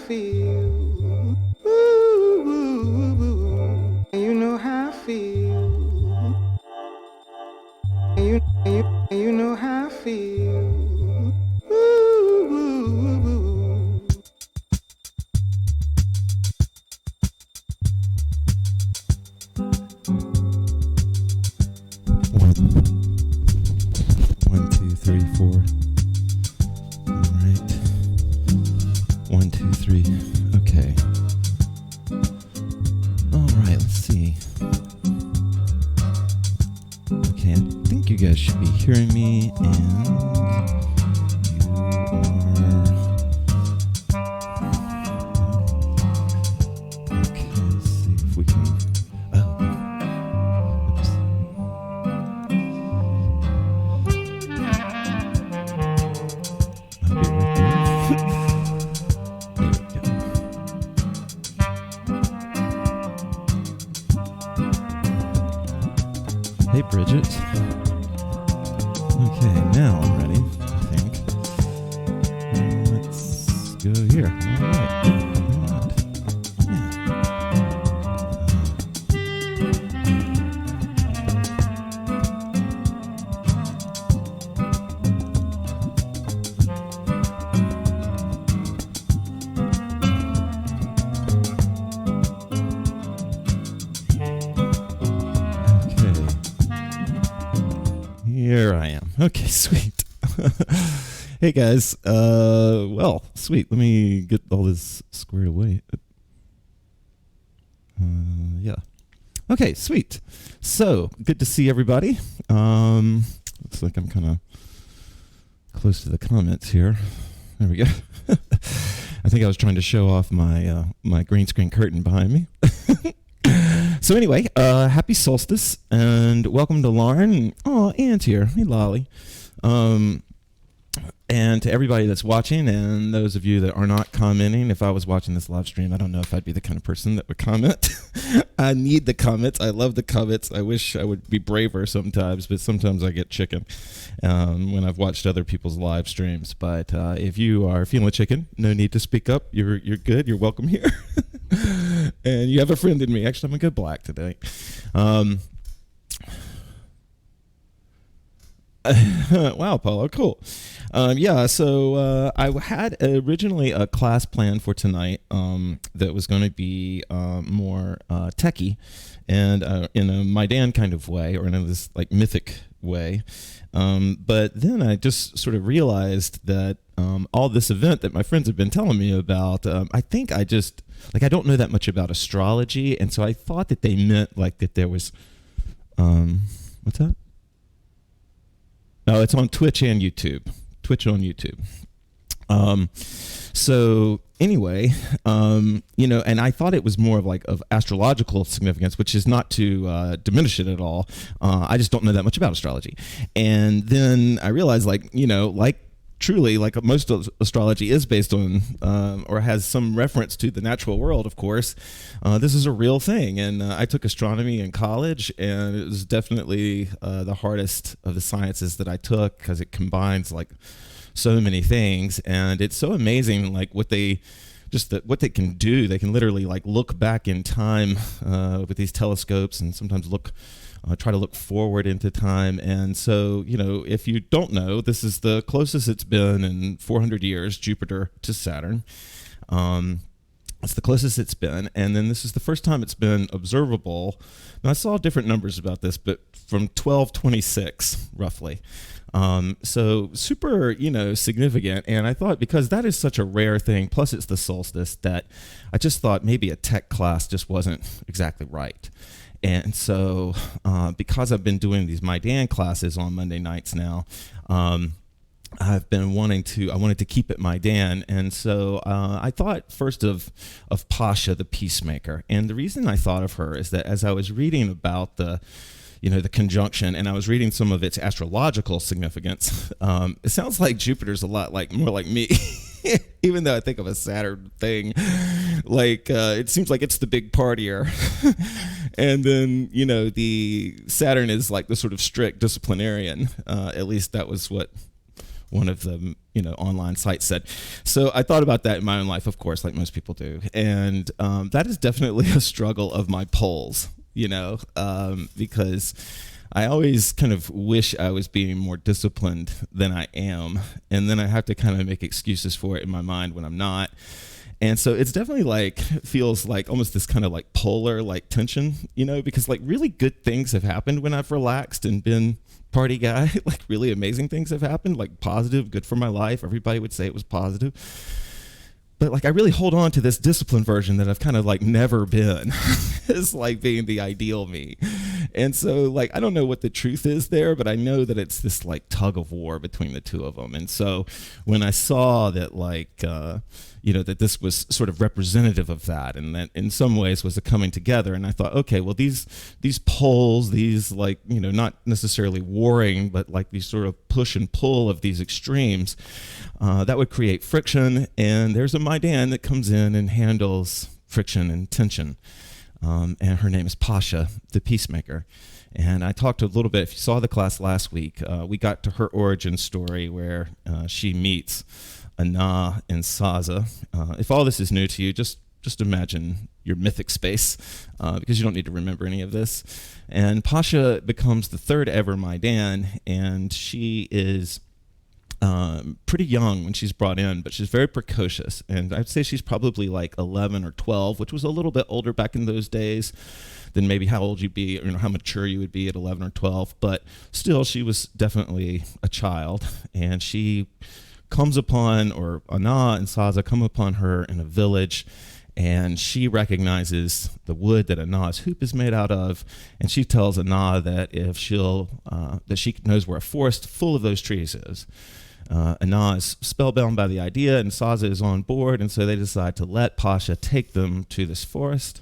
feel. Ooh, ooh, ooh. You know how I feel. You know how I feel. Ooh, ooh, ooh. 1, 2, 3, 4. All right. 1, 2, 3. Okay. All right. Let's see. Okay. I think you guys should be hearing me, and you are. Okay. Let's see if we can. Oh. Oops. I'll be right there. There we go. Hey, Bridget. Okay, now I'm ready, I think. Let's go here. All right. Why not? Okay. Here I am. Okay, sweet. Hey guys. Well, sweet. Let me get all this squared away. Yeah. Okay, sweet. So, good to see everybody. Looks like I'm kind of close to the comments here. There we go. I think I was trying to show off my my green screen curtain behind me. So anyway, happy solstice and welcome to Lauren. Oh, Aunt here. Hey, Lolly. And to everybody that's watching and those of you that are not commenting, if I was watching this live stream, I don't know if I'd be the kind of person that would comment. I need the comments. I love the comments. I wish I would be braver sometimes, but sometimes I get chicken when I've watched other people's live streams. But if you are feeling chicken, no need to speak up. You're good. You're welcome here. And you have a friend in me. Actually, I'm going to go black today. Wow, Paulo, cool. So I had originally a class planned for tonight that was going to be more techie and in a Maidan kind of way, or in this like mythic way. But then I just sort of realized that all this event that my friends have been telling me about, I think I just, like, I don't know that much about astrology, and so I thought that they meant like that there was, what's that? No, it's on Twitch and YouTube. Twitch on YouTube. So anyway, and I thought it was more of like of astrological significance, which is not to diminish it at all. I just don't know that much about astrology. And then I realized, truly, like most of astrology is based on or has some reference to the natural world, of course. This is a real thing, and I took astronomy in college, and it was definitely the hardest of the sciences that I took because it combines like so many things, and it's so amazing like what they can do. They can literally like look back in time with these telescopes, and sometimes try to look forward into time. And so, if you don't know, this is the closest it's been in 400 years, Jupiter to Saturn. It's the closest it's been. And then this is the first time it's been observable. Now, I saw different numbers about this, but from 1226, roughly. So super, significant. And I thought, because that is such a rare thing, plus it's the solstice, that I just thought maybe a tech class just wasn't exactly right. And so, because I've been doing these Maidan classes on Monday nights now, I've been wanted to keep it Maidan. And so, I thought first of Pasha, the Peacemaker. And the reason I thought of her is that as I was reading about the conjunction, and I was reading some of its astrological significance, it sounds like Jupiter's a lot more like me. Even though I think of a Saturn thing, it seems like it's the big partier. And then, the Saturn is like the sort of strict disciplinarian. At least that was what one of the online sites said. So I thought about that in my own life, of course, like most people do, and that is definitely a struggle of my poles, because I always kind of wish I was being more disciplined than I am, and then I have to kind of make excuses for it in my mind when I'm not. And so it's definitely like feels like almost this kind of like polar like tension, because like really good things have happened when I've relaxed and been party guy. Like really amazing things have happened, like positive, good for my life. Everybody would say it was positive. But like I really hold on to this disciplined version that I've kind of like never been as like being the ideal me. And so like I don't know what the truth is there, but I know that it's this like tug of war between the two of them. And so when I saw that like that this was sort of representative of that, and that in some ways was a coming together, and I thought, okay, well these poles, these like not necessarily warring, but like these sort of push and pull of these extremes, that would create friction. And there's a Maidan that comes in and handles friction and tension. And her name is Pasha, the Peacemaker. And I talked a little bit, if you saw the class last week, we got to her origin story where she meets Ana and Saza. If all this is new to you, just imagine your mythic space, because you don't need to remember any of this. And Pasha becomes the third ever Maidan, and she is pretty young when she's brought in, but she's very precocious. And I'd say she's probably like 11 or 12, which was a little bit older back in those days than maybe how old you'd be, or how mature you would be at 11 or 12. But still, she was definitely a child. And she comes upon, or Ana and Saza come upon her in a village, and she recognizes the wood that Ana's hoop is made out of, and she tells Ana that if that she knows where a forest full of those trees is. Ana is spellbound by the idea, and Saza is on board, and so they decide to let Pasha take them to this forest.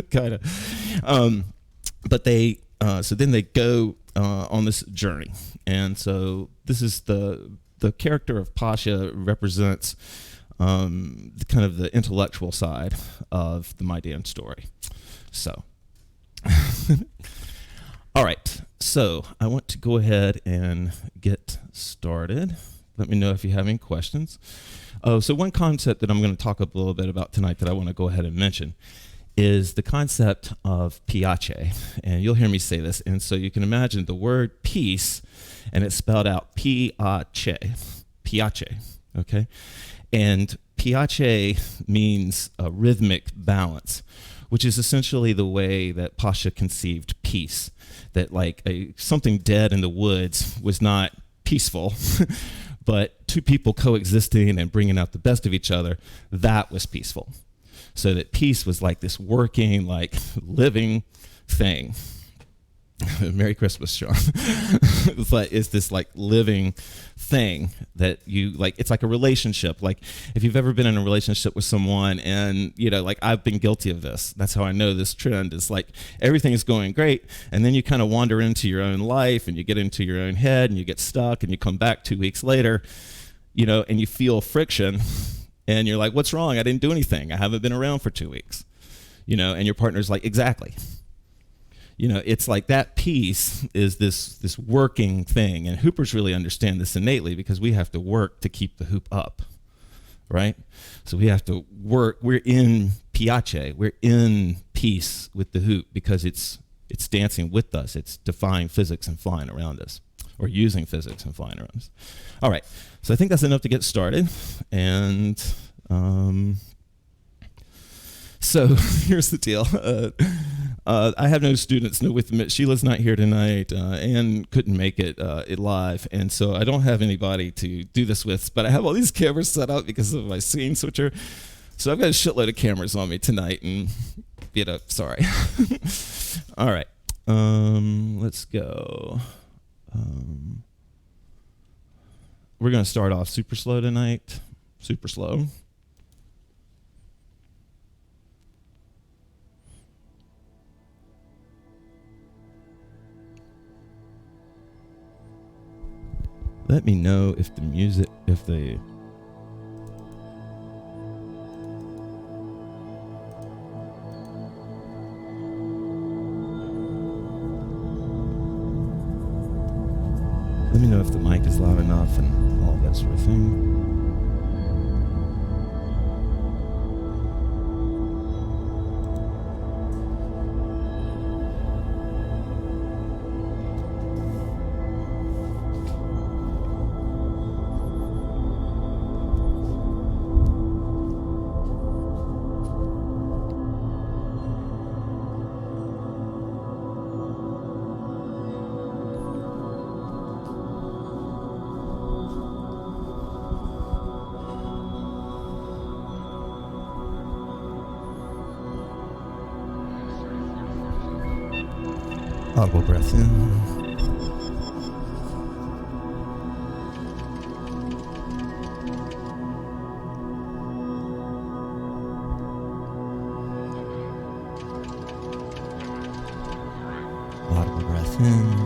Kind of. But they, so then they go on this journey. And so this is the character of Pasha represents kind of the intellectual side of the Maidan story. So, all right. So I want to go ahead and get started. Let me know if you have any questions. Oh, so one concept that I'm going to talk a little bit about tonight that I want to go ahead and mention is the concept of piace. And you'll hear me say this. And so you can imagine the word peace, and it's spelled out piace, okay? And piace means a rhythmic balance, which is essentially the way that Pasha conceived peace, that like something dead in the woods was not peaceful, but two people coexisting and bringing out the best of each other, that was peaceful. So that peace was like this working, like living thing. Merry Christmas, Sean. But it's this like living thing that you like. It's like a relationship. Like if you've ever been in a relationship with someone, and like I've been guilty of this. That's how I know this trend is like everything is going great, and then you kind of wander into your own life, and you get into your own head, and you get stuck, and you come back 2 weeks later, and you feel friction, and you're like, "What's wrong? I didn't do anything. I haven't been around for 2 weeks," and your partner's like, "Exactly." It's like that piece is this working thing, and hoopers really understand this innately because we have to work to keep the hoop up, right? So we have to work. We're in piace. We're in peace with the hoop because it's dancing with us. It's defying physics and flying around us, or using physics and flying around us. All right. So I think that's enough to get started, and so here's the deal. I have no students, no with me. Sheila's not here tonight. Anne couldn't make it live, and so I don't have anybody to do this with. But I have all these cameras set up because of my scene switcher. So I've got a shitload of cameras on me tonight, and sorry. All right, let's go. We're gonna start off super slow tonight. Super slow. Let me know if the music, sort of thing. Audible breath in. Audible breath in.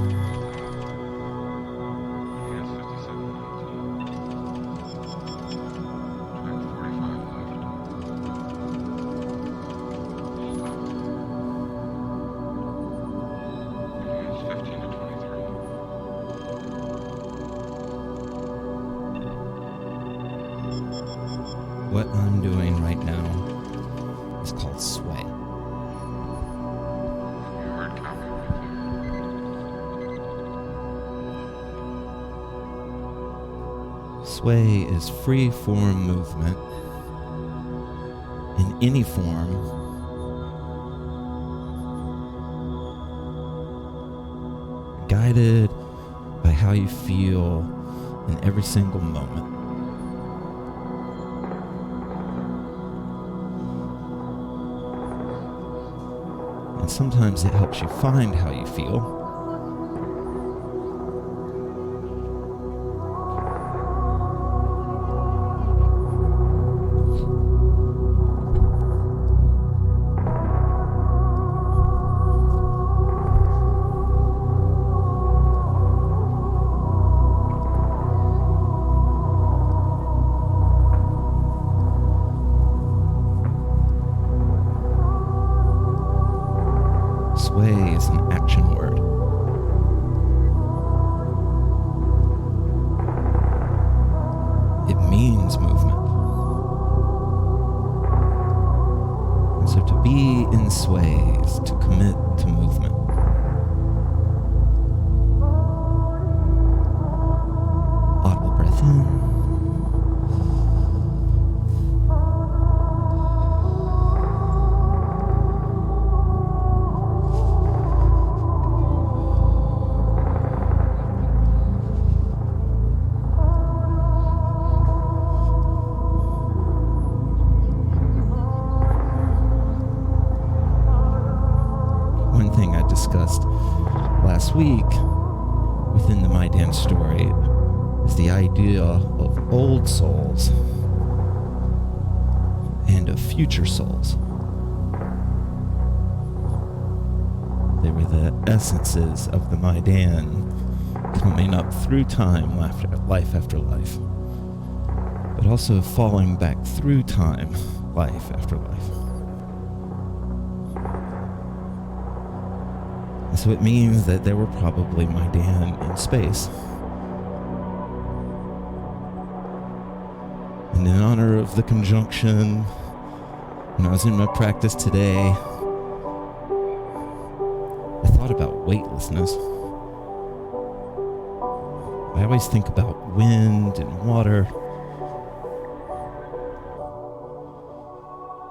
What I'm doing right now is called sway. Sway is free form movement in any form, guided by how you feel in every single moment. And sometimes it helps you find how you feel. Sway is an action word. It means movement. And so to be in sway is to commit to movement. Audible breath in. One thing I discussed last week within the My Dance story is the idea of old souls and of future souls. They were the essences of the Maidan coming up through time, life after life, but also falling back through time, life after life. And so it means that there were probably Maidan in space. And in honor of the conjunction, when I was in my practice today, I thought about weightlessness. I always think about wind and water.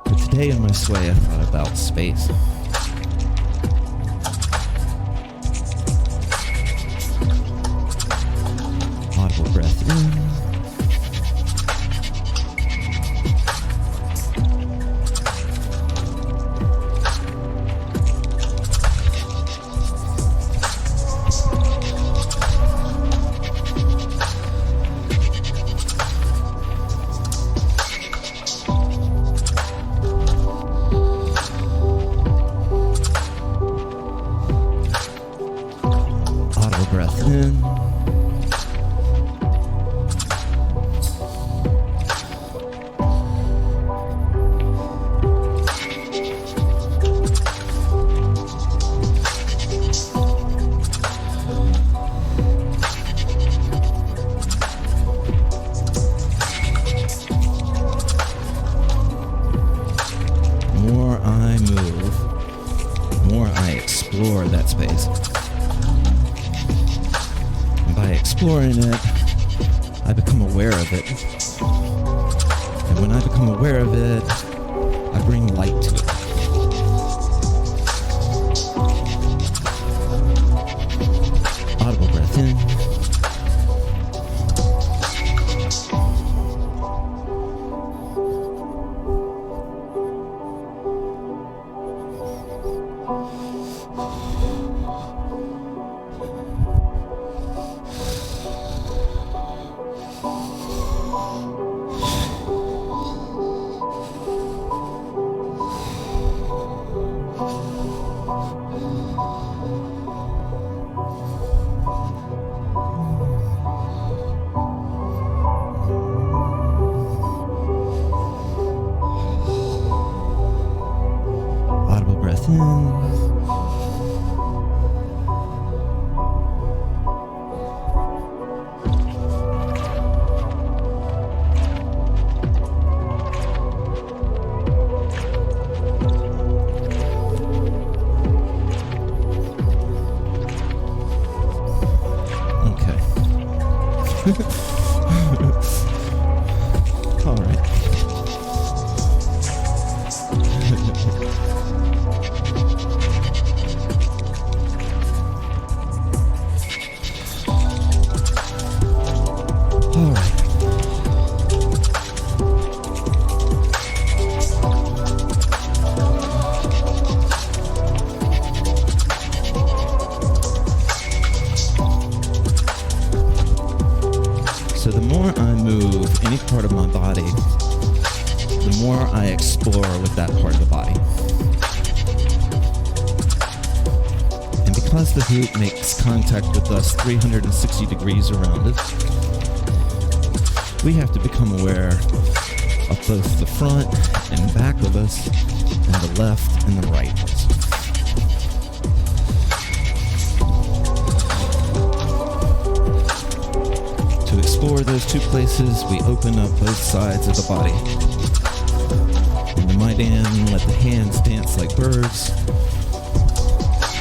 But today in my sway, I thought about space. Audible breath in. space. And by exploring it, I become aware of it. And when I become aware of it, I bring light to it. Audible breath in. Audible breath in. Okay. All right. All right. So the more I move any part of my body, the more I explore with that part of the body. And because the hoop makes contact with us 360 degrees around it, we have to become aware of both the front and back of us, and the left and the right. To explore those two places, we open up both sides of the body. In the Maidan, let the hands dance like birds,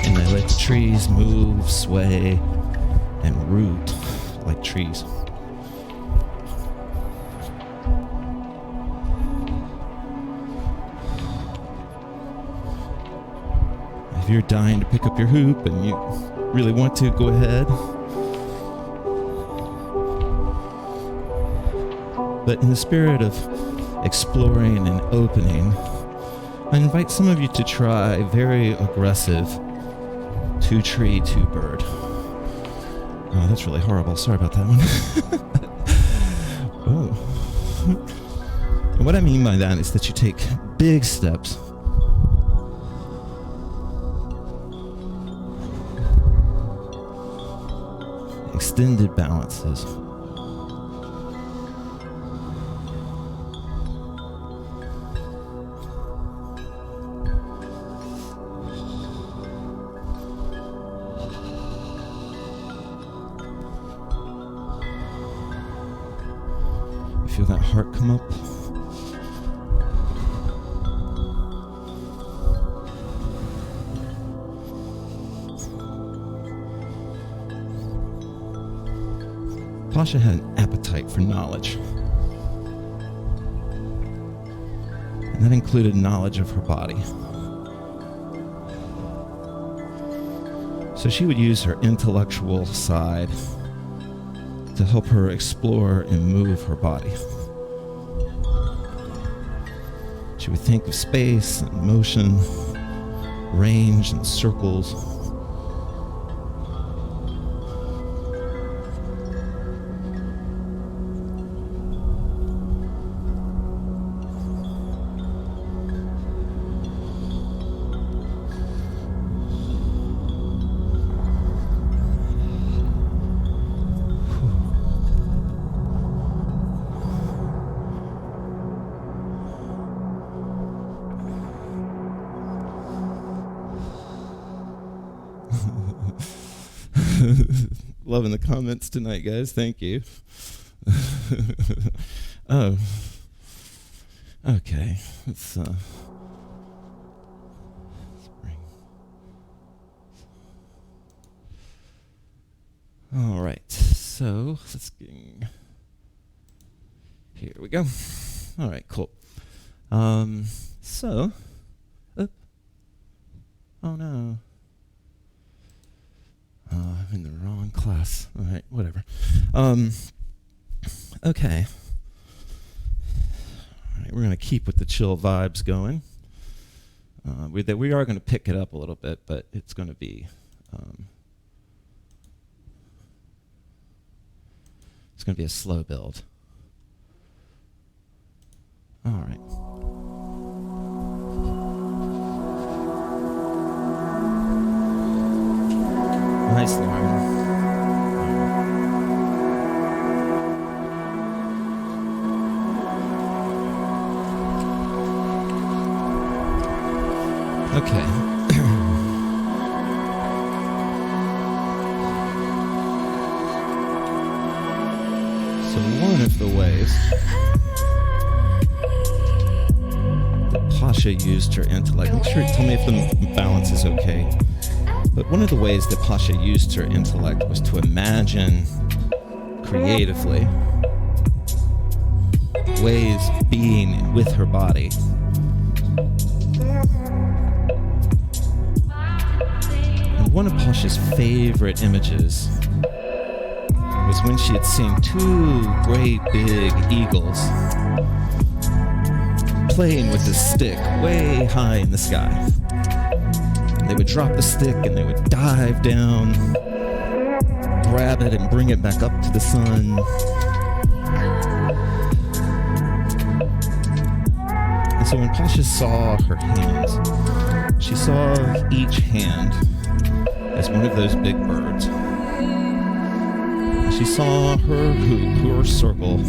and I let the trees move, sway, and root like trees. If you're dying to pick up your hoop and you really want to, go ahead. But in the spirit of exploring and opening, I invite some of you to try very aggressive two tree, two bird. Oh, that's really horrible. Sorry about that one. Oh. And what I mean by that is that you take big steps. Extended balances. Feel that heart come up. Pasha had an appetite for knowledge. And that included knowledge of her body. So she would use her intellectual side to help her explore and move her body. She would think of space and motion, range and circles. Loving the comments tonight, guys. Thank you. Oh. Okay. Let's bring. All right, so let's get. Here we go. All right, cool. So, oh no. I'm in the wrong class. All right, whatever. Okay. All right, we're going to keep with the chill vibes going. We are going to pick it up a little bit, but it's going to be a slow build. All right. Nice, Lauren. Okay. So one of the ways that Pasha used her intellect, make sure, tell me if the balance is okay, but one of the ways that Pasha used her intellect was to imagine creatively ways being with her body. And one of Pasha's favorite images was when she had seen two great big eagles playing with the stick way high in the sky. They would drop the stick and they would dive down, grab it and bring it back up to the sun. And so when Pasha saw her hands, she saw each hand as one of those big birds. She saw her hoop, her circle,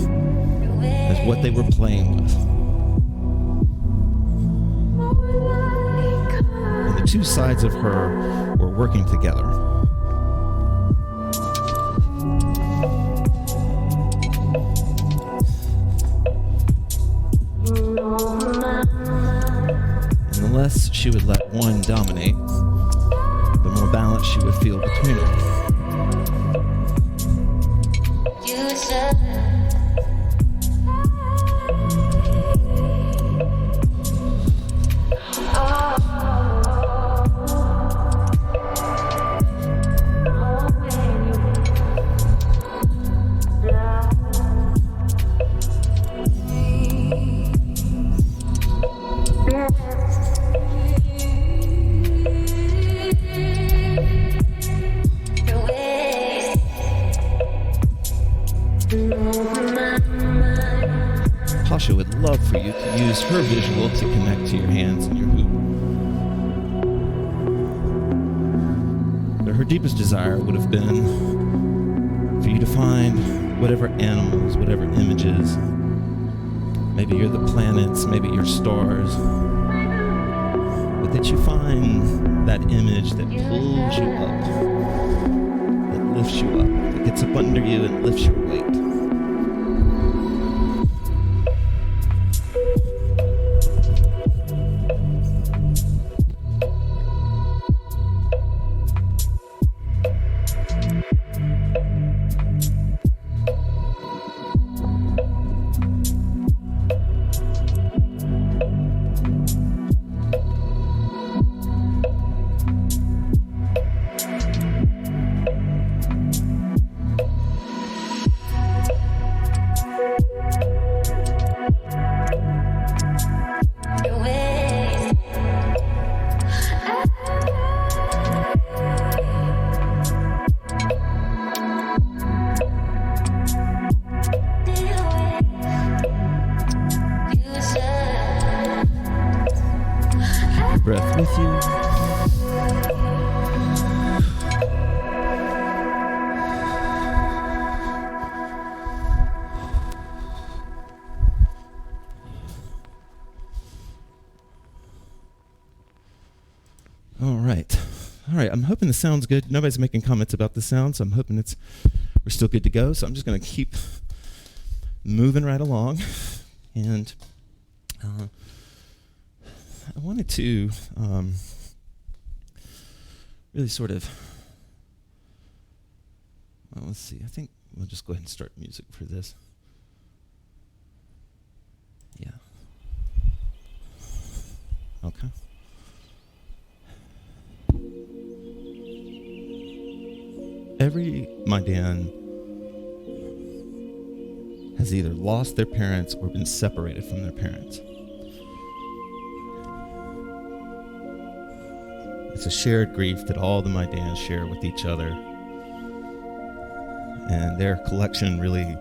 as what they were playing with. And the two sides of her were working together. And the less she would let one dominate, the more balance she would feel between them. Pasha would love for you to use her visual to connect to your hands and your hoop. But her deepest desire would have been for you to find whatever animals, whatever images, maybe you're the planets, maybe you're stars, but that you find that image that pulls you up, that lifts you up, that gets up under you and lifts your weight. Breath with you. All right. I'm hoping the sound's good. Nobody's making comments about the sound, so I'm hoping we're still good to go. So I'm just going to keep moving right along, and I wanted to really sort of Well, let's see. I think we'll just go ahead and start music for this. Yeah. Okay. Every Maidan has either lost their parents or been separated from their parents. It's a shared grief that all the Maidans share with each other. And their collection really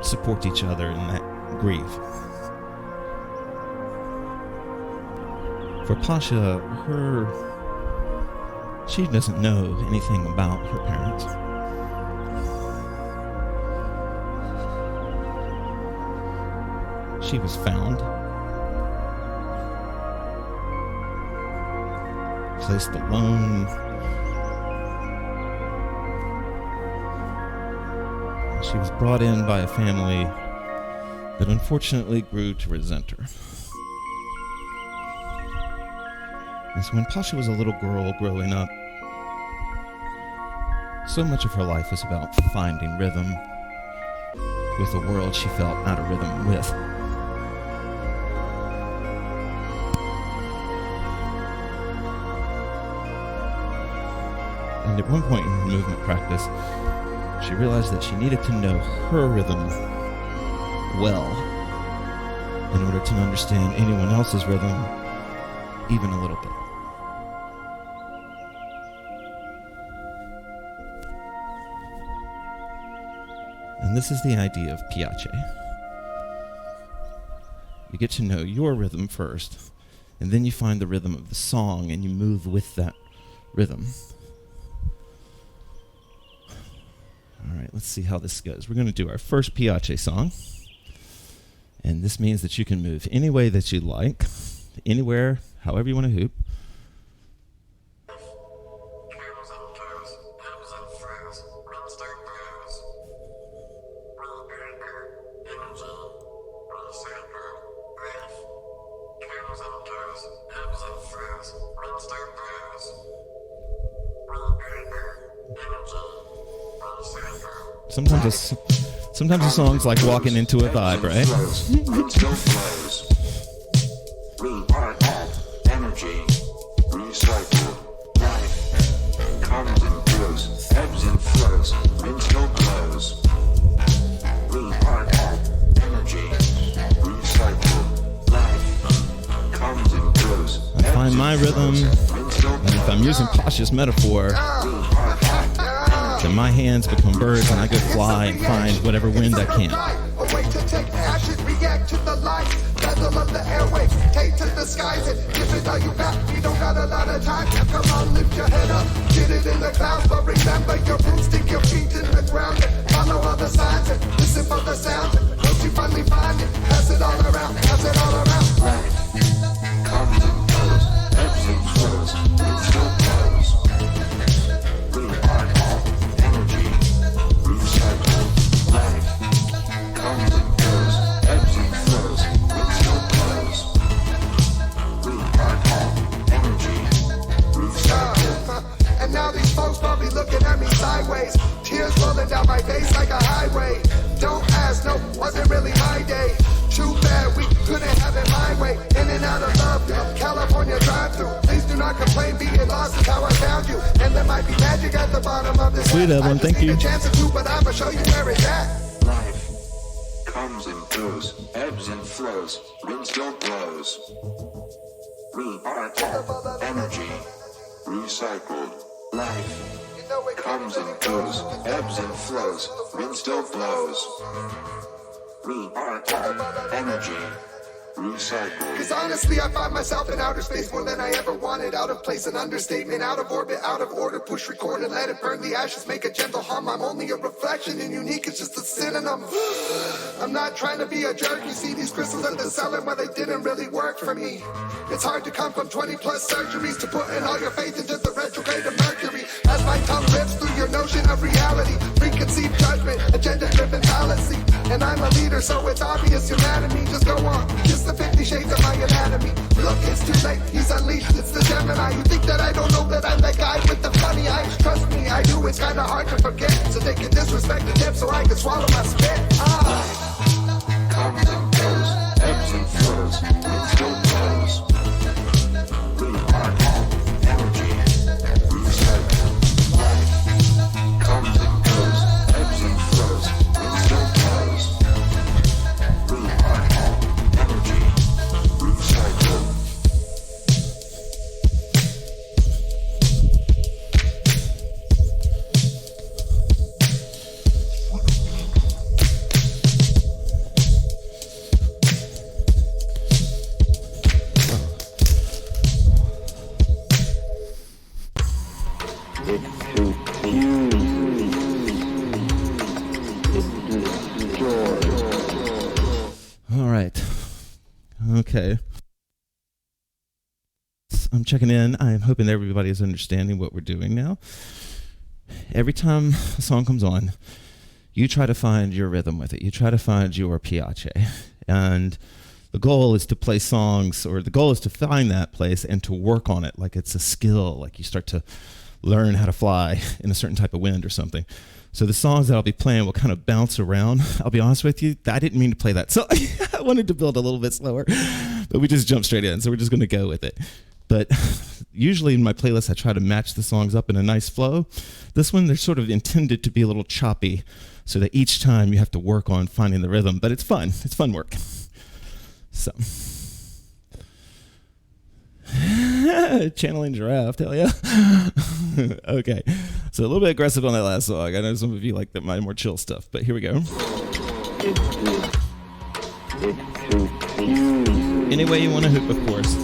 supports each other in that grief. For Pasha, she doesn't know anything about her parents. She was found, placed alone. She was brought in by a family that unfortunately grew to resent her. And so when Pasha was a little girl growing up, so much of her life was about finding rhythm with a world she felt out of rhythm with. And at one point in her movement practice, she realized that she needed to know her rhythm well in order to understand anyone else's rhythm even a little bit. And this is the idea of Piace. You get to know your rhythm first, and then you find the rhythm of the song and you move with that rhythm. All right, let's see how this goes. We're going to do our first Piace song. And this means that you can move any way that you like, anywhere, however you want to hoop. Sometimes a song's like walking into a vibe, right? Energy, recycle, life comes and goes, ebbs and flows, wind still blows. We are at energy, recycle, life comes and goes. I find my rhythm, and if I'm using Pasha's metaphor, then my hands become birds and I go fly and find whatever wind I can. A way to take action, react to the light, dazzle of the airwaves, take to the skies and give it all you got. We don't got a lot of time, now come on, lift your head up, get it in the clouds, but remember your roots, stick your feet in the ground and follow all the signs and listen for the sound. Once you finally find it, pass it all around, pass it all around. Life comes and goes, ebbs and flows, wind still blows. We are at energy, recycle, life comes and goes, ebbs and flows, wind still blows. We are at energy, recycle. And now these folks probably looking at me sideways, tears rolling down my face like a highway. Don't ask, no, wasn't really my day. Too bad we couldn't have it my way. In and out of love, California drive-thru. Please do not complain, being lost is how I found you. And there might be magic at the bottom of this. Sweet Evelyn, thank you. I just need a chance to, but I'ma show you where it's at. Life comes and goes, ebbs and flows, wind still blows. We are at energy, recycled. Life comes and goes, ebbs and flows, wind still blows. We are at energy, recycled. Cause honestly, I find myself in outer space more than I ever wanted. Out of place, an understatement, out of orbit, out of order. Push record and let it burn the ashes, make a gentle hum. I'm only a reflection and unique, it's just a synonym. I'm not trying to be a jerk. You see, these crystals are the selling, but they didn't really work for me. It's hard to come from 20 plus surgeries to put in all your faith into the retrograde of Mercury. As my tongue rips through your notion of reality, preconceived judgment, agenda driven fallacy. And I'm a leader, so it's obvious you're mad at me. Just go on, just the 50 shades of my anatomy. Look, it's too late, he's unleashed, it's the Gemini. You think that I don't know that I'm that guy with the funny eyes? Trust me, I do, it's kinda hard to forget. So they can disrespect the depth so I can swallow my spit. Comes and goes, ebbs and flows, it still blows. We are all energy, recycle. Life comes and goes, ebbs and flows, it still blows. We are all energy, recycle. All right. Okay. I'm checking in. I'm hoping everybody is understanding what we're doing now. Every time a song comes on, you try to find your rhythm with it. You try to find your piace. And the goal is to play songs, or the goal is to find that place and to work on it like it's a skill, like you start to learn how to fly in a certain type of wind or something. So the songs that I'll be playing will kind of bounce around. I'll be honest with you, I didn't mean to play that song. I wanted to build a little bit slower, but we just jumped straight in, so we're just going to go with it. But usually in my playlist, I try to match the songs up in a nice flow. This one, they're sort of intended to be a little choppy, so that each time you have to work on finding the rhythm, but it's fun. It's fun work. So, channeling giraffe, tell ya. Okay, so a little bit aggressive on that last song. I know some of you like my more chill stuff, but here we go. Any way you want to hoop, of course.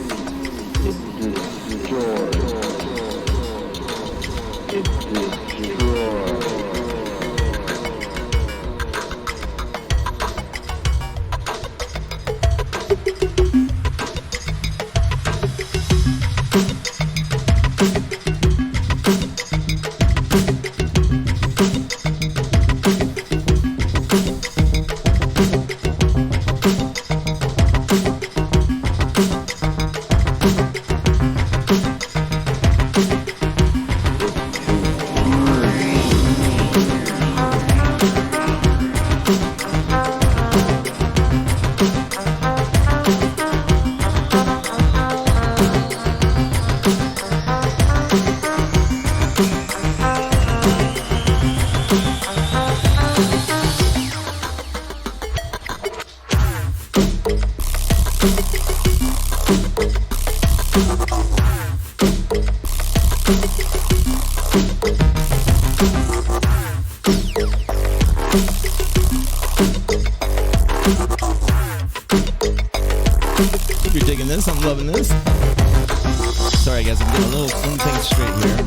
If you're digging this, I'm loving this. Sorry guys, I'm getting a little thing straight here.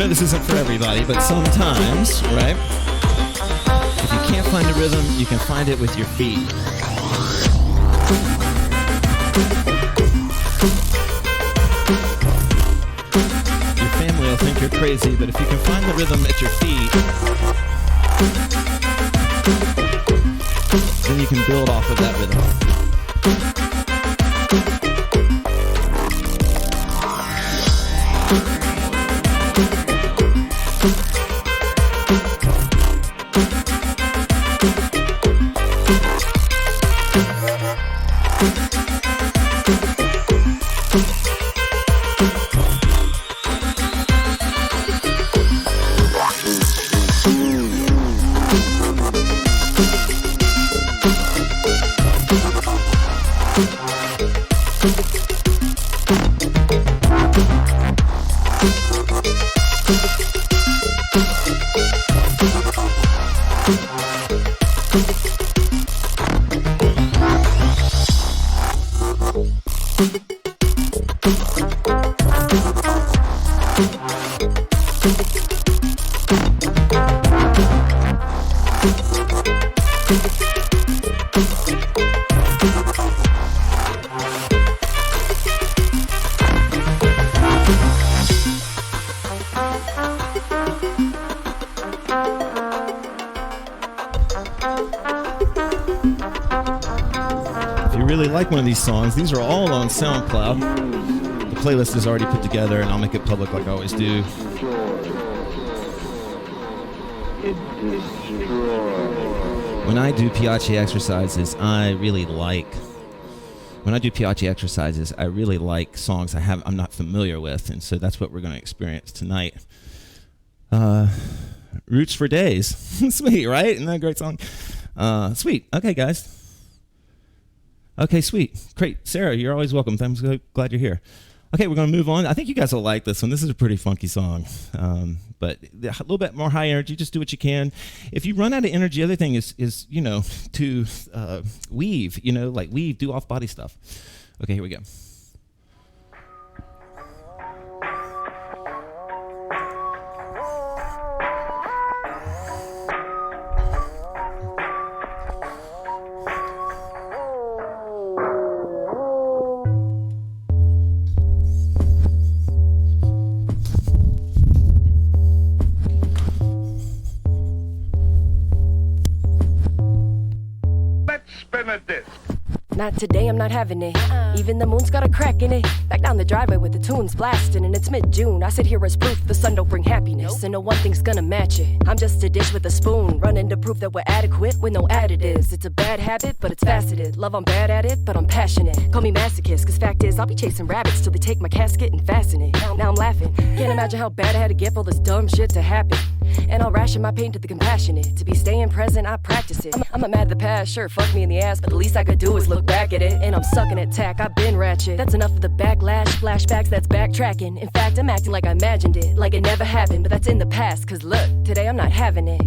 This isn't for everybody, but sometimes, right? If you can't find a rhythm, you can find it with your feet. Your family will think you're crazy, but if you can find the rhythm at your feet, then you can build off of that rhythm. If you really like one of these songs, these are all on SoundCloud. The playlist is already put together, and I'll make it public like I always do. When I do Piace exercises, I really like songs I'm not familiar with, and so that's what we're going to experience tonight. Roots for Days. Sweet, right? Isn't that a great song? Sweet. Okay, guys. Okay, sweet. Great. Sarah, you're always welcome. I'm so glad you're here. Okay, we're going to move on. I think you guys will like this one. This is a pretty funky song, but a little bit more high energy. Just do what you can. If you run out of energy, the other thing is to weave, do off-body stuff. Okay, here we go. Spin a disc. Not today, I'm not having it. Even the moon's got a crack in it. Back down the driveway with the tunes blasting, and it's mid-June. I sit here as proof the sun don't bring happiness, and no one thing's gonna match it. I'm just a dish with a spoon, running to proof that we're adequate with no additives. It's a bad habit, but it's faceted. Love, I'm bad at it, but I'm passionate. Call me masochist, cause fact is, I'll be chasing rabbits till they take my casket and fasten it. Now I'm laughing. Can't imagine how bad I had to get for all this dumb shit to happen. And I'll ration my pain to the compassionate. To be staying present, I practice it. I'm not mad at the past, sure, fuck me in the ass, but the least I could do is look back at it. And I'm sucking at tack, I've been ratchet. That's enough of the backlash, flashbacks, that's backtracking. In fact, I'm acting like I imagined it, like it never happened, but that's in the past. Cause look, today I'm not having it,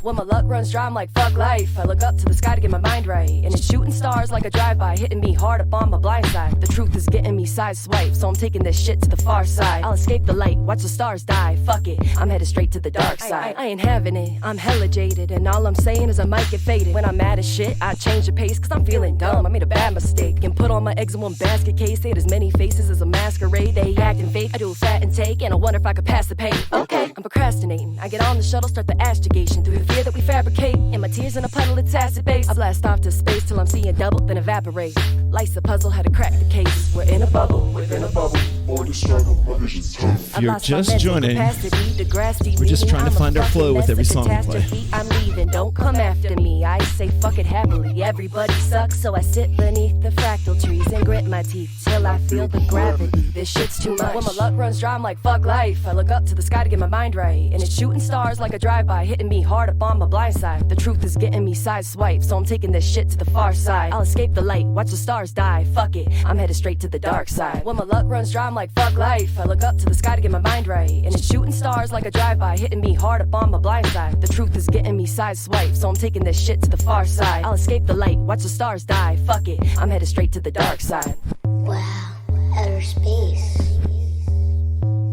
When my luck runs dry, I'm like, fuck life. I look up to the sky to get my mind right, and it's shooting stars like a drive-by, hitting me hard up on my blind side. The truth is getting me sideswiped, so I'm taking this shit to the far side. I'll escape the light, watch the stars die, fuck it, I'm headed straight to the dark side. I ain't having it, I'm hella jaded, and all I'm saying is I might get faded. When I'm mad as shit, I change the pace, cause I'm feeling dumb. I made a bad mistake, and put all my eggs in one basket case. They had as many faces as a masquerade, they acting fake. I do a fat intake, and I wonder if I could pass the pain. Okay, I'm procrastinating, I get on the shuttle, start the astrogation through the fear that we fabricate, and my tears in a puddle, it's acid base. I blast off to space till I'm seeing double, then evaporate. Life's a puzzle, had to crack the case. We're in a bubble, within a bubble. Or the struggle, my vision's tough. If you're just joining, we're just trying to find our flow with every song we play. I'm leaving, don't come after me. I say fuck it happily. Everybody sucks, so I sit beneath the fractal trees and grit my teeth till I feel the gravity. This shit's too much. When my luck runs dry, I'm like, fuck life. I look up to the sky to get my mind right, and it's shooting stars like a drive-by, hitting me hard up on my blind side. The truth is getting me sideswiped, so I'm taking this shit to the far side. I'll escape the light, watch the stars die, fuck it, I'm headed straight to the dark side. When my luck runs dry, I'm like, fuck life. I look up to the sky to get my mind right, and it's shooting stars like a drive-by, hitting me hard up on my blind side. The truth is getting me sideswiped, so I'm taking this shit to the far side. I'll escape the light, watch the stars die, fuck it, I'm headed straight to the dark side. Wow, outer space.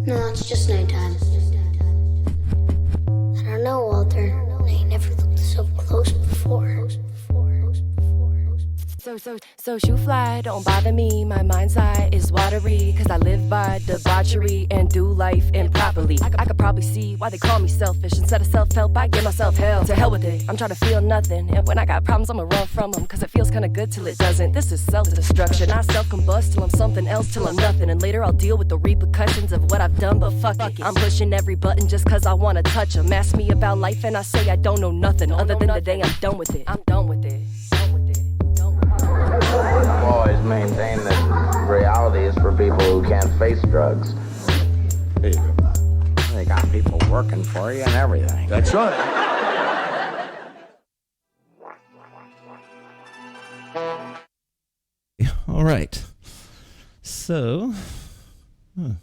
No, it's just nighttime. I don't know, Walter. I ain't never looked so close before. So shoot fly, don't bother me. My mind's eye is watery, cause I live by debauchery and do life improperly. I could probably see why they call me selfish. Instead of self-help, I give myself hell. To hell with it, I'm trying to feel nothing. And when I got problems, I'ma run from them, cause it feels kinda good till it doesn't. This is self-destruction. I self-combust till I'm something else, till I'm nothing. And later I'll deal with the repercussions of what I've done, but fuck it. I'm pushing every button just cause I wanna touch 'em. Ask me about life and I say I don't know nothing, other than the day I'm done with it. I'm done with it. I've always maintained that reality is for people who can't face drugs. There you go. They got people working for you and everything. That's right. All right. So, here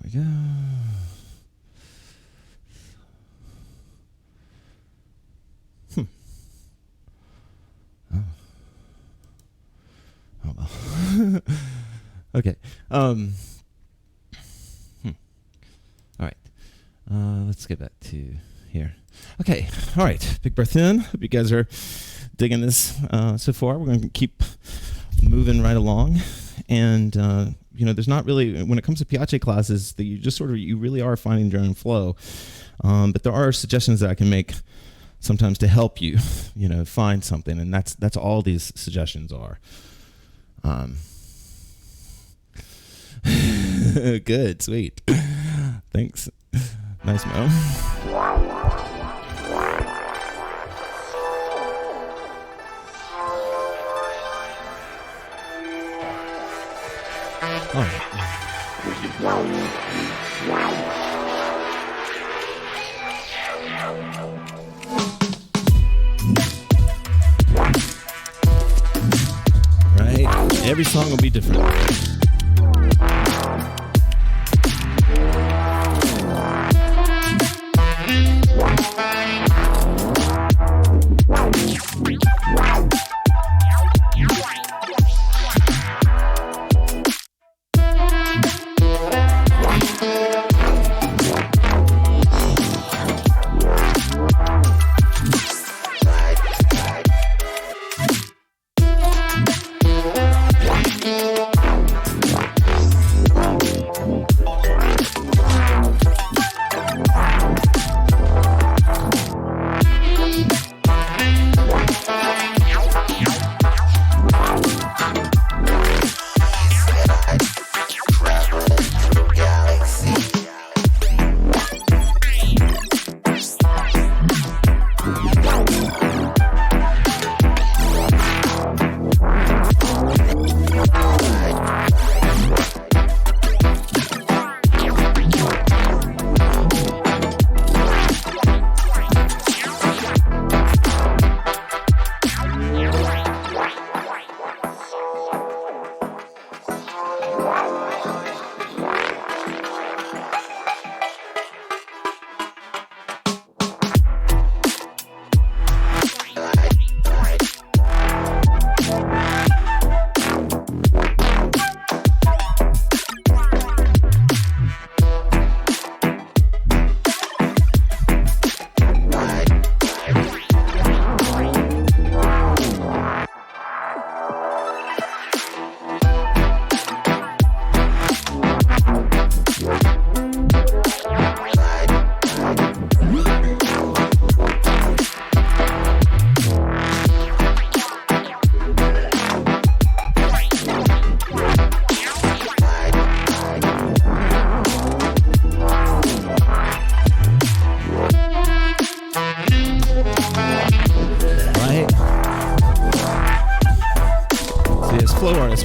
we go. Oh well. Okay. All right. Let's get back to here. Okay, all right. Big breath in. Hope you guys are digging this so far. We're going to keep moving right along. And, there's not really, when it comes to Piaget classes, that you really are finding your own flow. But there are suggestions that I can make sometimes to help you, find something. And that's all these suggestions are. Good, sweet. Thanks. Nice, Mo. Right? Every song will be different.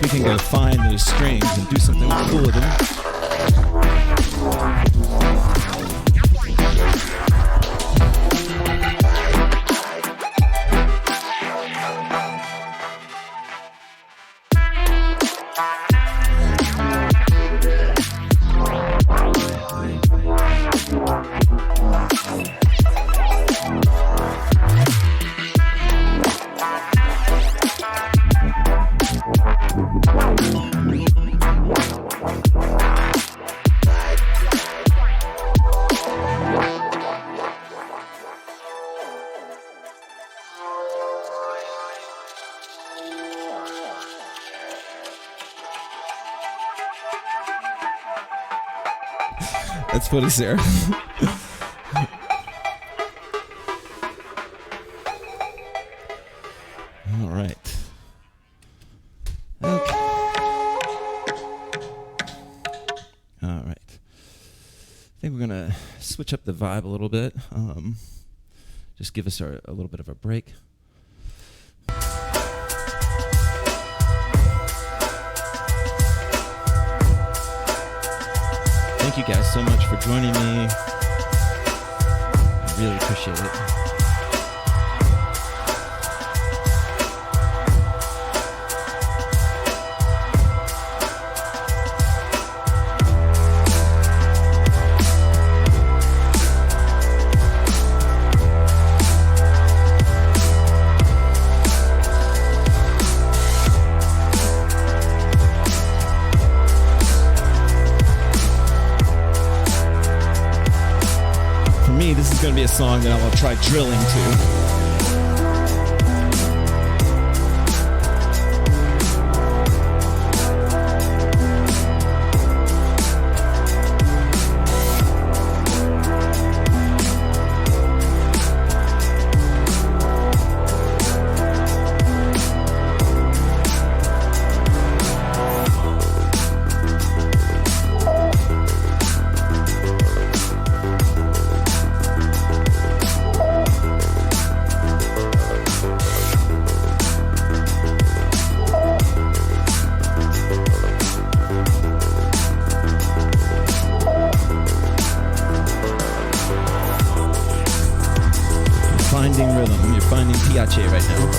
We can go find those strings and do something cool with them. That's funny, Sarah. All right. Okay. All right. I think we're going to switch up the vibe a little bit. Just give us a little bit of a break. Thank you guys so much for joining me. I really appreciate it. This is going to be a song that I will try drilling to. Finding rhythm. You're finding piace right now.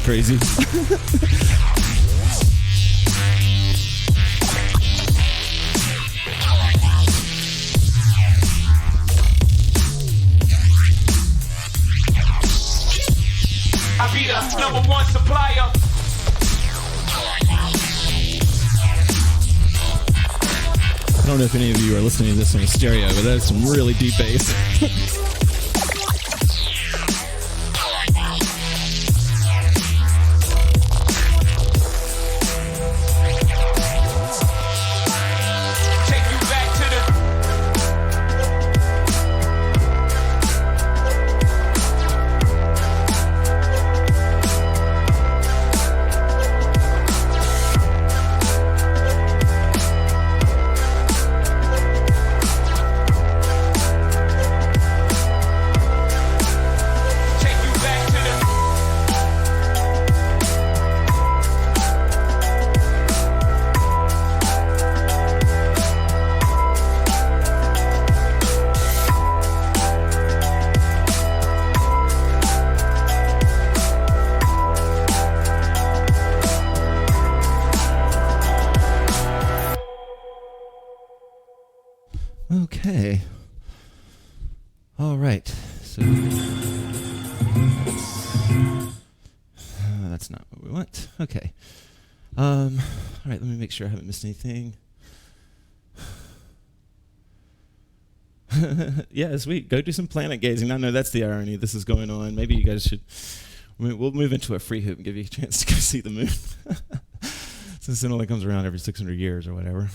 Crazy. I be the number one supplier. I don't know if any of you are listening to this on a stereo, but that is some really deep bass. Okay. All right. So that's not what we want. Okay. All right. Let me make sure I haven't missed anything. Yeah, sweet. Go do some planet gazing. I know that's the irony. This is going on. Maybe you guys should. We'll move into a free hoop and give you a chance to go see the moon, since it only comes around every 600 years or whatever.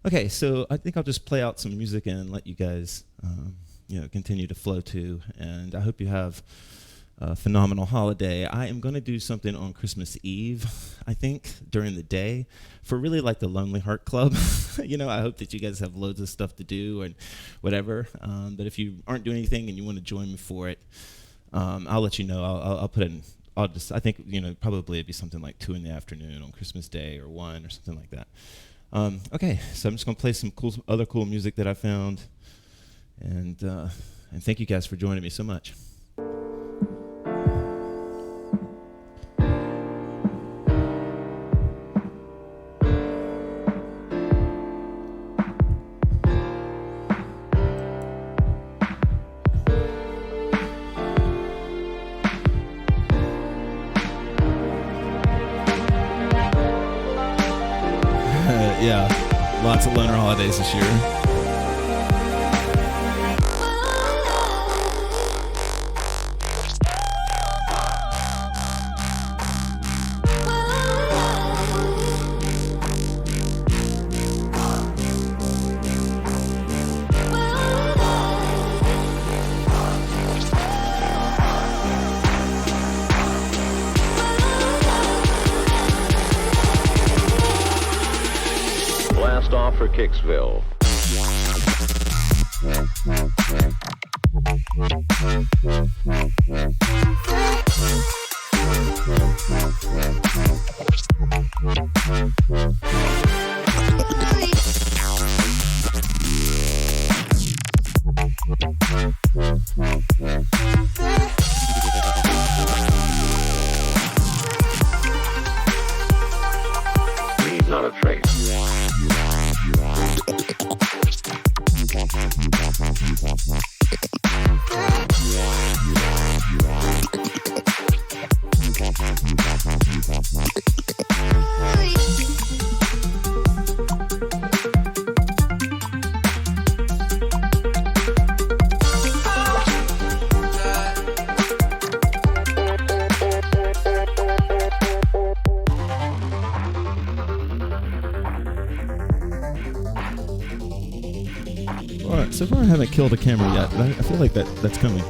Okay, so I think I'll just play out some music and let you guys, continue to flow to. And I hope you have a phenomenal holiday. I am going to do something on Christmas Eve, I think, during the day for really like the Lonely Heart Club. I hope that you guys have loads of stuff to do and whatever. But if you aren't doing anything and you want to join me for it, I'll let you know. I'll put in. I think probably it'd be something like 2 in the afternoon on Christmas Day or 1 or something like that. Okay, so I'm just gonna play some other cool music that I found, and thank you guys for joining me so much. Yeah, lots of loner holidays this year. Off for Kicksville. Leave not a trace. Alright, so far I haven't killed a camera yet, but I feel like that's coming.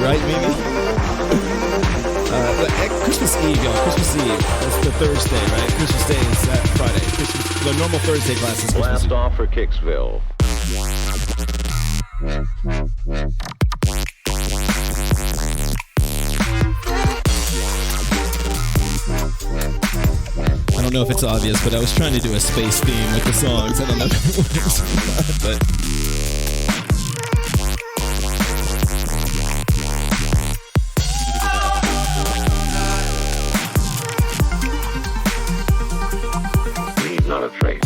Right, Mimi? Christmas Eve, y'all. Christmas Eve. That's the Thursday, right? Christmas Day is that Friday. The normal Thursday class is Christmas Blast Eve. off for Kicksville. I don't know if it's obvious, but I was trying to do a space theme with the songs. I don't know if it works or not, but... Leave not a trace.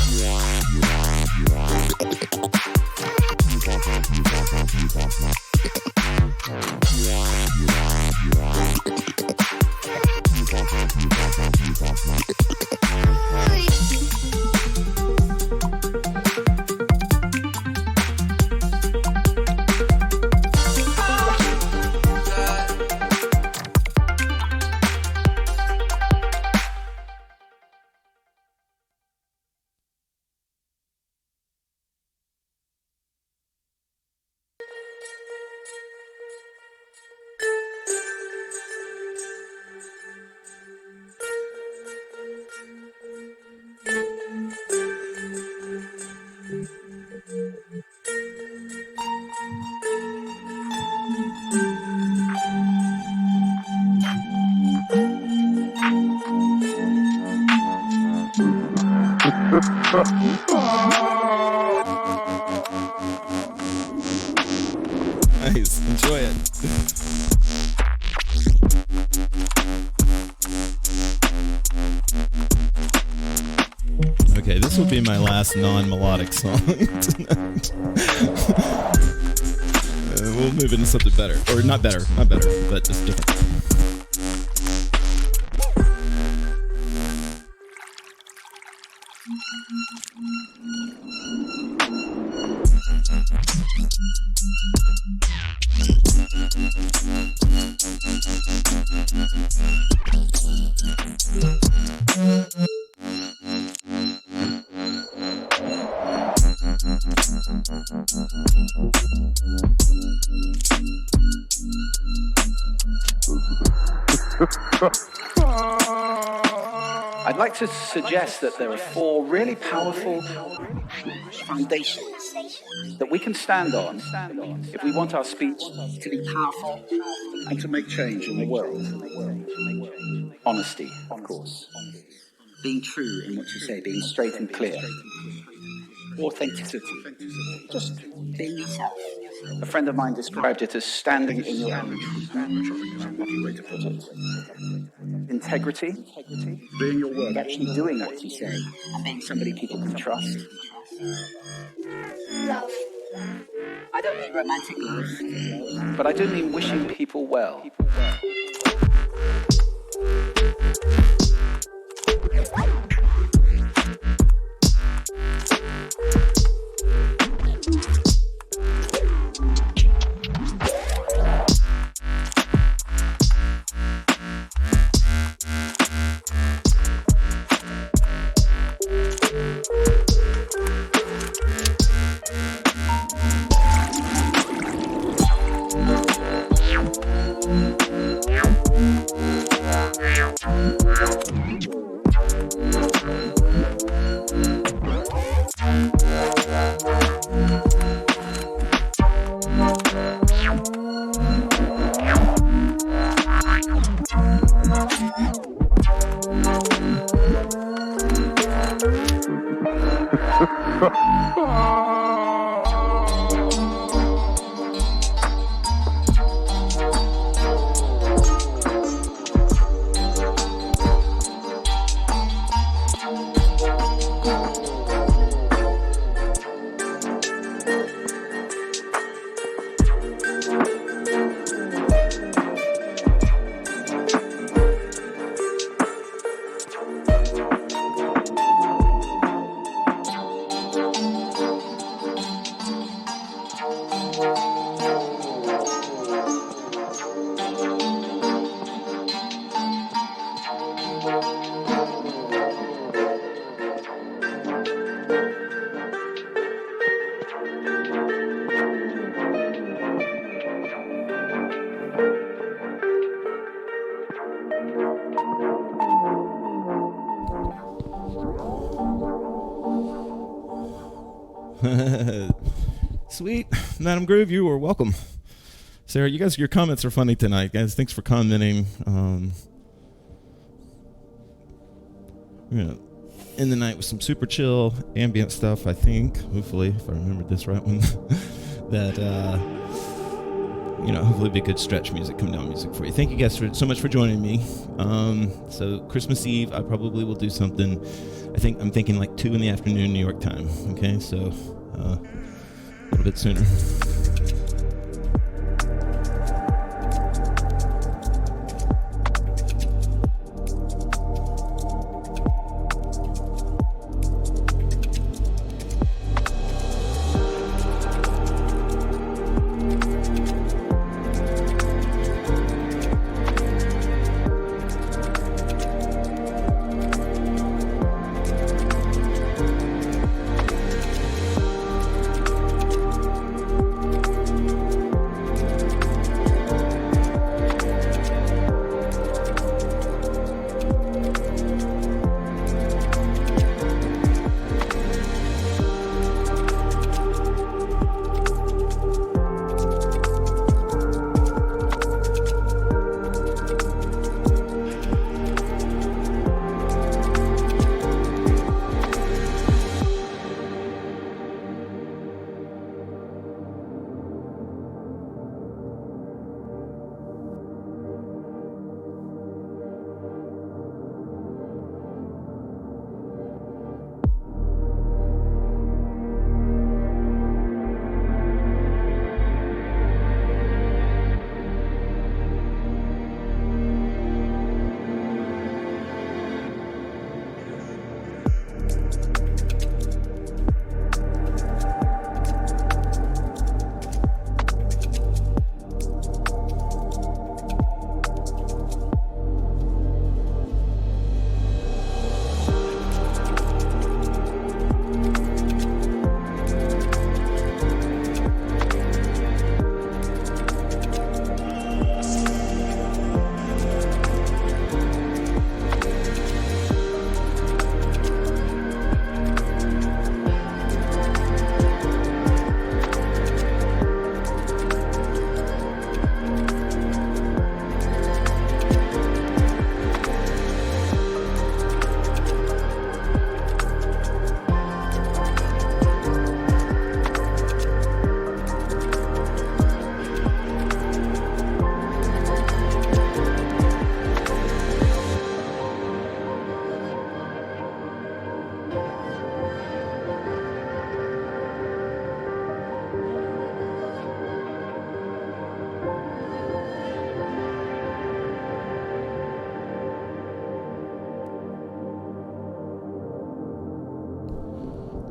Nice, enjoy it. Okay, this will be my last non-melodic song tonight. We'll move into something better. Or not better, but just different. I'd like to suggest that there are four really powerful foundations that we can stand on if we want our speech to be powerful and to make change in the world. Honesty, of course. Being true in what you say, being straight and clear. Authenticity. Just being yourself. A friend of mine described it as standing in your own truth. Lovely way to put it. Integrity. Doing your word, actually doing what you say, and being somebody people can trust. Love. I don't mean romantic love, but I do mean wishing people well. Sweet. Madam Groove, you are welcome. Sarah, you guys, your comments are funny tonight, guys. Thanks for commenting. We're gonna end the night with some super chill ambient stuff, I think. Hopefully, if I remembered this right one. That, hopefully be good stretch music, come down music for you. Thank you guys so much for joining me. So Christmas Eve, I probably will do something. I'm thinking like 2 in the afternoon New York time. Okay, so a little bit sooner.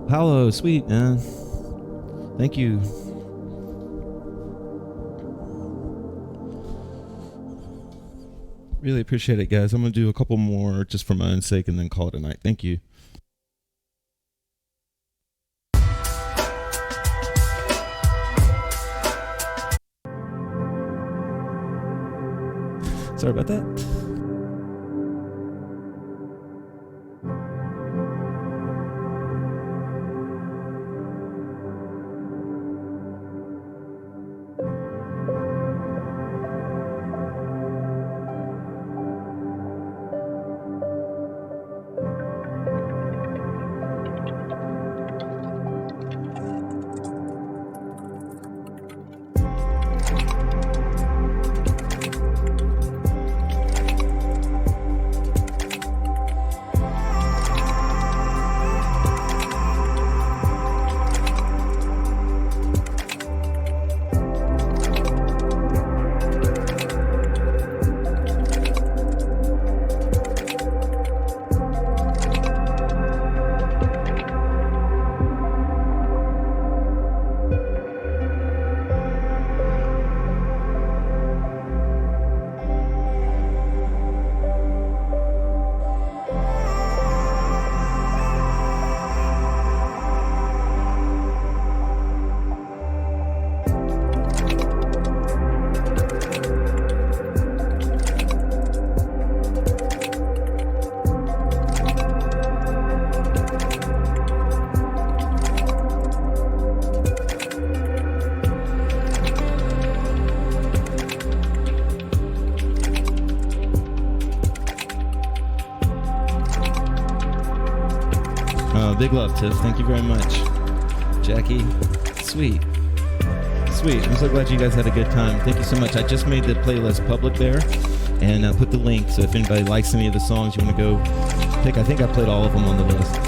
Paolo, sweet, man. Thank you. Really appreciate it, guys. I'm going to do a couple more just for my own sake and then call it a night. Thank you. Sorry about that. Big love, Tiff. Thank you very much. Jackie, sweet. Sweet. I'm so glad you guys had a good time. Thank you so much. I just made the playlist public there, and I put the link, so if anybody likes any of the songs you want to go pick, I think I played all of them on the list.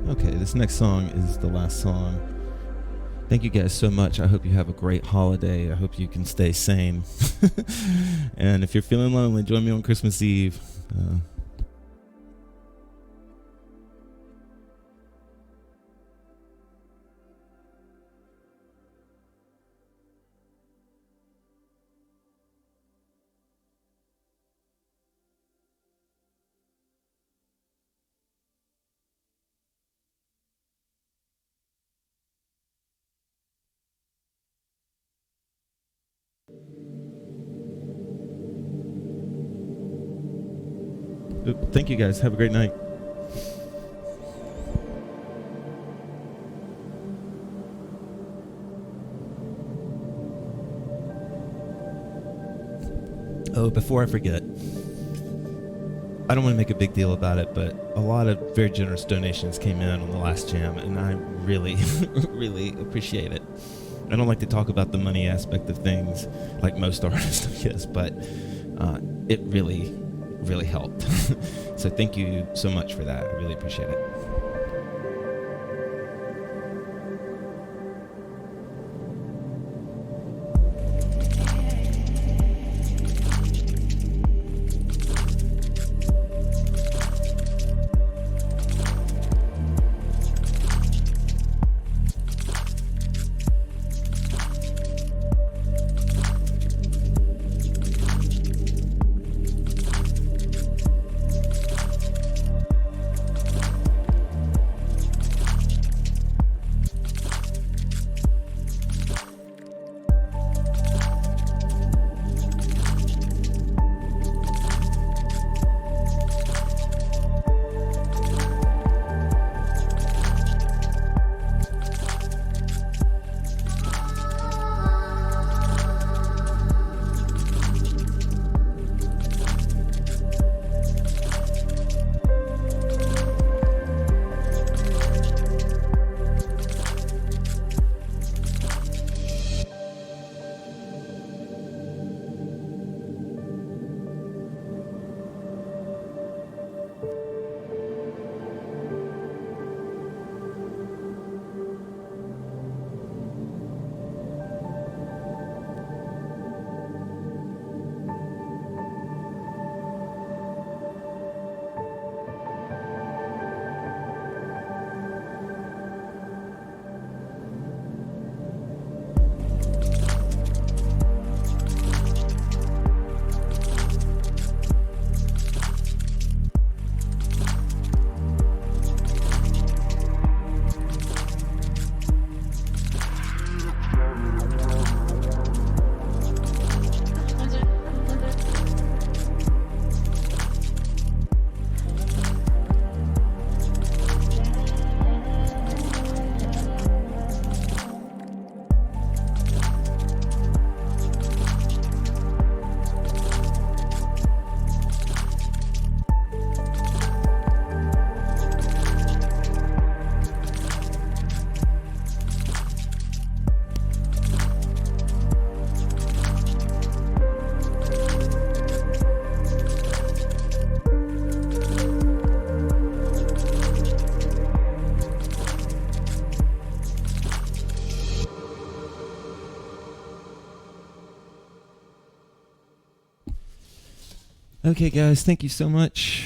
Okay, this next song is the last song. Thank you guys so much. I hope you have a great holiday. I hope you can stay sane. And if you're feeling lonely, join me on Christmas Eve. Thank you guys. Have a great night. Oh, before I forget, I don't want to make a big deal about it, but a lot of very generous donations came in on the last jam, and I really, really appreciate it. I don't like to talk about the money aspect of things like most artists, I guess, but it really, really helped. So thank you so much for that. I really appreciate it. Okay, guys, thank you so much.